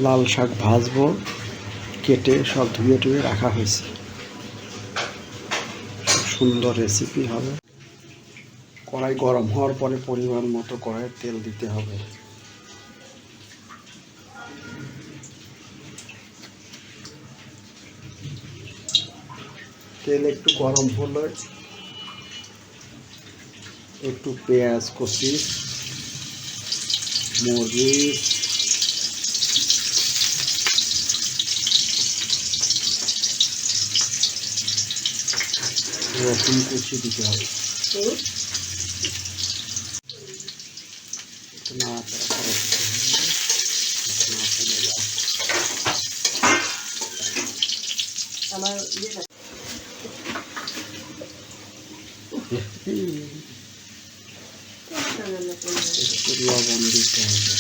লাল শাক ভাজবো, কেটে সব ধুয়ে টুয়ে রাখা হয়েছে। সুন্দর রেসিপি হবে। কড়াই গরম হওয়ার পরে পরিমাণ মতো কড়াইয়ে তেল দিতে হবে। তেল একটু গরম হলে একটু পেঁয়াজ কুচি, মরিচ, রসুন কুচি দিতে হবে। আমার একটু লবণ দিতে হবে।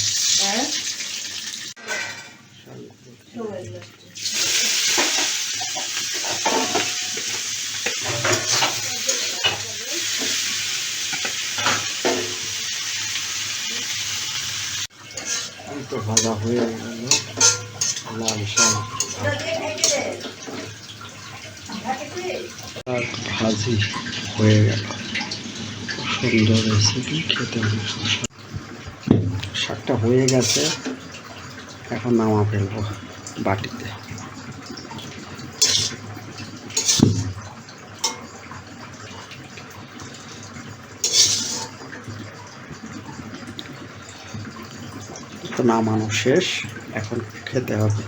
তো ভাজা হয়ে গেল লাল শাক ভাজি হয়ে গেল। সুন্দর রেসিপি, খেতে অনেক সুস্বাদু। শাকটা হয়ে গেছে, এখন নামা ফেলবো বাটিতে। তো নামানো শেষ, এখন খেতে হবে।